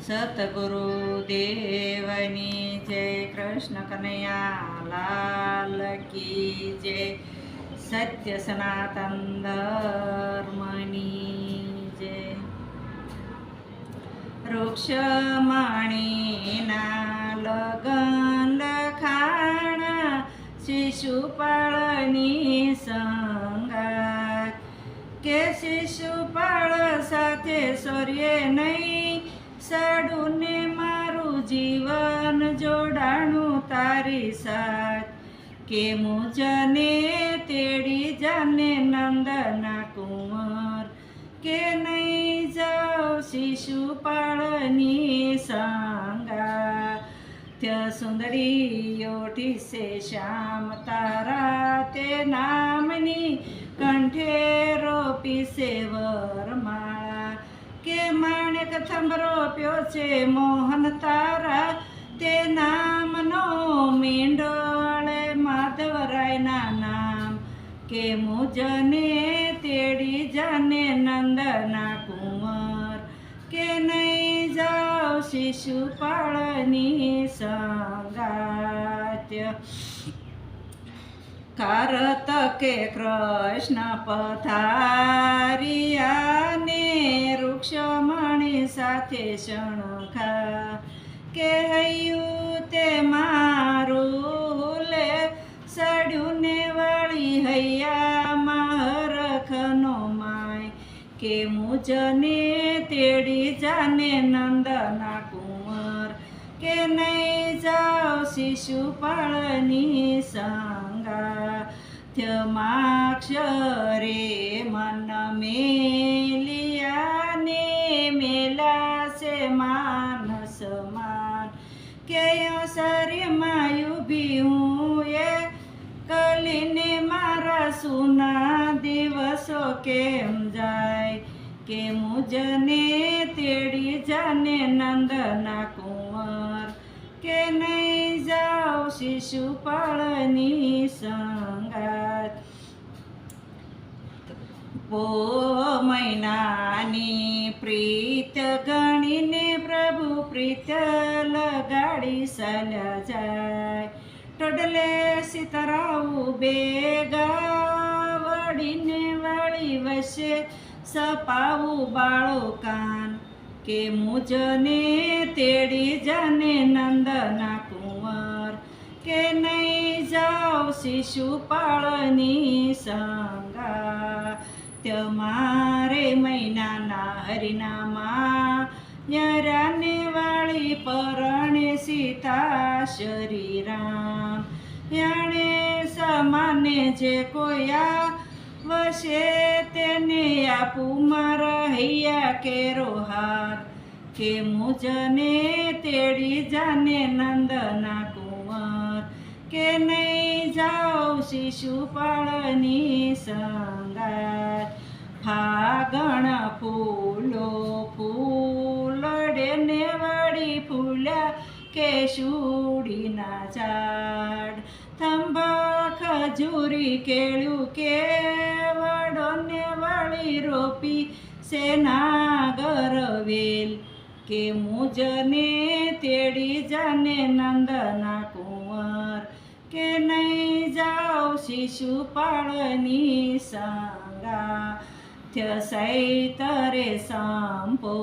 સતગુરુ દેવની જય, કૃષ્ણ કનૈયા લાલ કી જય, સત્ય સનાતન ધર્મની જય. વૃક્ષમણીના લગન લખાણા, શિશુપાળની સંગાત, કે શિશુપાળ સાથે સૂર્ય નહીં, સાડું ને મારું જીવન જોડાણું તારી સાથ, કે મુજને તેડી જાને નંદના કુંવર, કે નહીં જાઓ શિશુપાળની સંગા. સુંદરી ઓઠી સે શ્યામ તારા, તે નામની કંઠે રોપી સે વરમાળા, કે માણેક થંભ રોપ્યો છે મોહન તારા, તે નામનો મીંડોળે માધવરાયના નામ, કે મુજને તેડી જાને નંદના કુંવર, કે નહીં જાઓ શિશુપાળની સંગાત. કારતકે કૃષ્ણ પધાર્યા ને વૃક્ષમણી સાથે શણખા, કે હૈયું તે મારું લે સડ્યું ને વાળી હૈયામાં હરખનો માય, કે મુજને તેડી જાને નંદના કુંવર, કે નહીં જાઓ શિશુપાળની સંગા. માક્ષરે મન મેલિયા ને મેલા છે માનસ માન, કે શરીરમાં ઉભી હું એ કલીને મારા સુના દિવસો કેમ જાય, કે મુજને તેડી જાને નંદના કુંવર, કે નહીં જાઓ શિશુપાળની સંગાત. પો મહિનાની પ્રીત ગણીને પ્રભુ પ્રીત લગાડી સલ્યા જાય, ટોડલે સીતરાવું બેગા વળીને વાળી વસે સપાવું બાળો કાન, કે મુજને તેડી જાને નંદના કુંવર, કે નહીં જાઓ શિશુપાળની સંગા. મારે મહિનાના હરિનામા યરાને વાળી પરણે સીતા શરીરામ, યાણે સમાને જે કોયા વશે તેને આપું મારા હૈયા કેરો હાર, કે મુજને તેડી જાને નંદના કુંવર, કે નહીં જાઓ શિશુપાળની સંગાત. ફાગણ ફૂલો ફૂલડે ને વાળી ફૂલ્યા કેસુડીના ઝાડ, થંભા ખજૂરી કેળું કે વડોને વાળી રોપી સેનાગર વેલ, કે મુજને તેડી જાને નંદના કુંવર, કે નહીં જાઓ શિશુપાળની સંગા. સૈતરે સંપો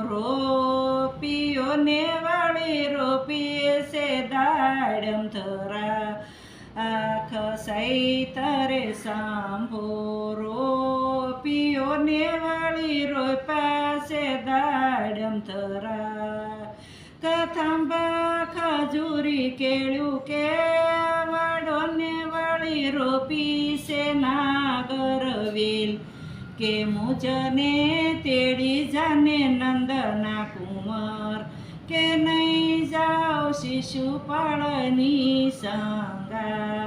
રોપીઓ ને વાળી રોપીએ સે દાડમ થરા, આખ સૈતરે સંપો રોપીઓ ને વાળી રોપ્યા સે દાડમ થરા, કથાંબા ખજૂરી કેળું કે વાડોને વાળી રોપી સે નાગર વેલ, કે મુજને તેડી જાને નંદના કુંવર, કે નહીં જાઓ શિશુપાળની સંગા.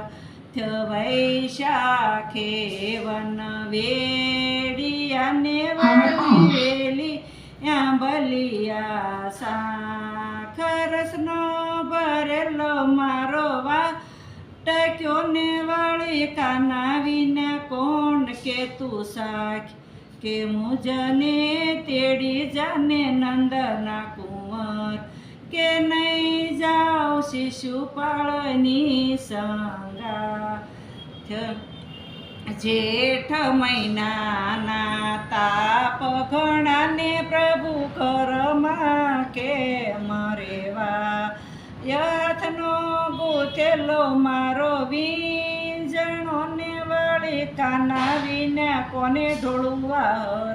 વૈશાખે વન વેડિયાને વાળી વેલી આંબલિયા શાખ, રસનો ભરેલો મારો વા ટક્યો ને વાળી કાના વિના કોણ કે તું સાખ, કે મુજને તેડી જાને નંદના કુંવર, કુંવર કે નહીં જાઓ શિશુપાળની સંગાથ જેઠ મહિનાના તાપ ઘણાને પ્રભુ ઘરમાં કેમ રેવા યથનો ગૂંથેલો મારો વીંજણો ને વળી કાના વિના કોને ઢોળવા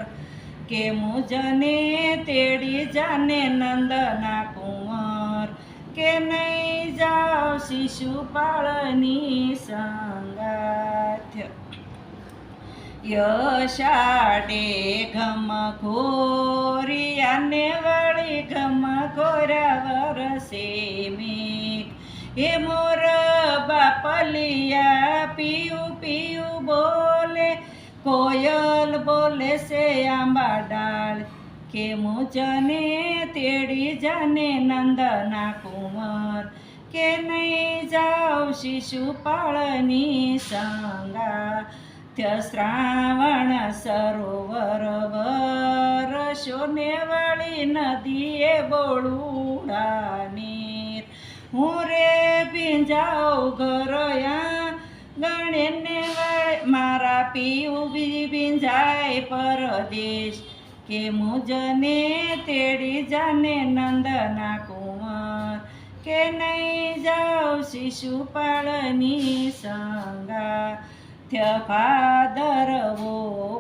કે મુજને તેડી જાને નંદના કુંવર કે નહીં જાઓ શિશુપાળની સંગાથ યશાડે ઘમ ઘોરિયાને વળી ઘમ ઘોરા વરસે મેઘ હે મોર બાપલિયા પિયું પિયું બોલે કોયલ બોલે છે આંબા ડાળ કે મુજને તેડી જાને નંદના કુંવર કે નહીં જાઓ શિશુપાળની સંગાથ શ્રાવણ સરોવર વરસો ને વળી નદીએ બોળુડા નીર હું રે ભીંજાઉ ઘરયા ગણે ને મારા પીવું ભીંજાય પરદેશ કે મુજને તેડી જાને નંદના કુંવર કે નહીં જાઓ શિશુપાળની સંગાથ ભાદરવો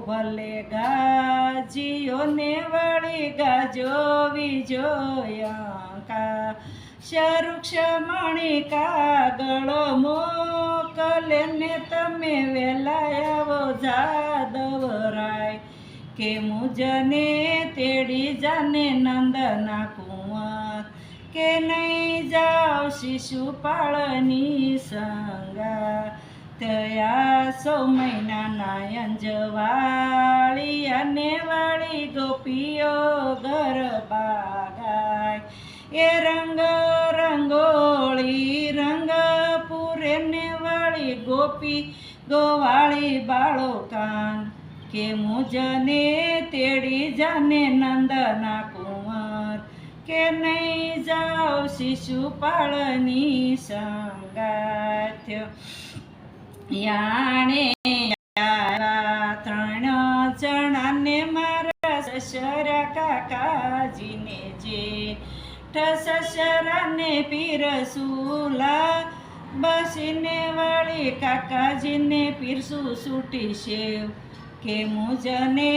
ભલે ગાજીઓ ને વળી ગાજો વિજોયંકા શરૂક્ષમણી કાગળ મોકલે ને તમે વેલાયાવો જાદવરાય કે મુજને તેડી જાને નંદના કુંવર કે નહીં જાઓ શિશુપાળની સંગાથ તયા સો મહિનાના અંજવાળી અને વાળી ગોપીઓ ગરબા ગાય એ રંગ રંગોળી રંગ પૂરે ને વાળી ગોપી ગોવાળી બાળો કાન કે મુજને તેડી જાને નંદના કુંવર કે નહીં જાઓ શિશુપાળની સંગાથ યાણે ત્રણ જણાને મારા સસરા કાકાજીને જેઠ સસરાને પીરસુલા બસીને વળી કાકાજીને પીરસું સૂટી શેવ કે મુજને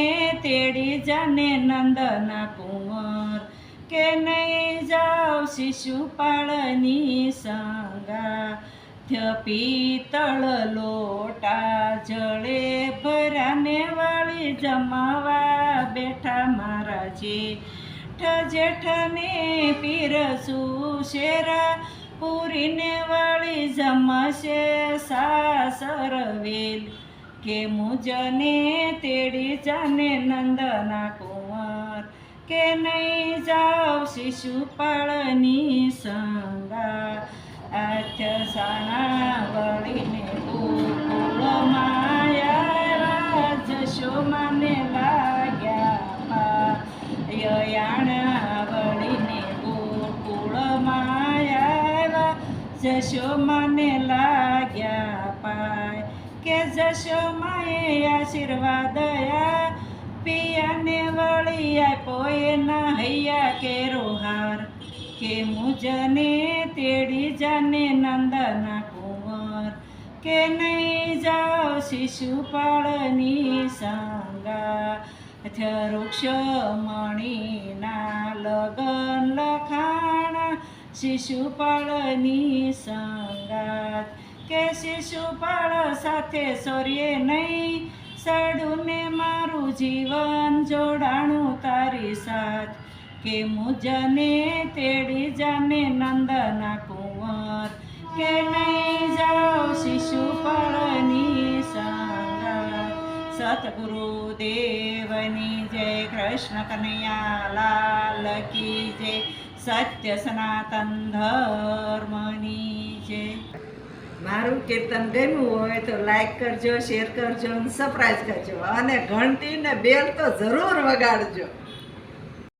તેડી જાને નંદના કુંવર કે નહીં જાઓ શિશુપાળની સંગાથ પિત્તળ લોટા જળે ભરાને વાળી જમાવા બેઠા મારા જેઠ જેઠને પીરસું શેરા પૂરીને વાળી જમશે સાસર વેલ કે મુજને તેડી જાને નંદના કુંવર કે નહીં જાઓ શિશુપાળની સંગાથ આથ્યસાણા વળીને ગોકુળમાં આવ્યા જશોમાને લાગ્યા યયાણા વળીને ગોકુળમાં આવ્યા જશોમાને લાગ્યા પાય કે જશોમાએ આશીર્વાદયા પિયાને વળી આપ્યો એના હૈયા કેરો હાર કે મુજને તેડી જાને નંદના કુંવર કે નહીં જાઓ શિશુપાળની સંગાથ રૂક્ષમણીના લગન લખાણા શિશુપાળની સંગાથ કે શિશુપાળ સાથે સોર્યે નહીં સડુને મારું જીવન જોડાણું તારી સાથ કે મુજને તેડી જાને નંદના કુંવર કે નહીં જાઓ શિશુપાળની સંગાથ સતગુરુ દેવની જય કૃષ્ણ કનૈયા લાલ કી જય સત્ય સનાતન ધર્મની જય મારું કીર્તન ગમ્યું હોય તો લાઈક કરજો શેર કરજો અને સબસ્ક્રાઈબ કરજો અને ઘંટી ને બેલ તો જરૂર વગાડજો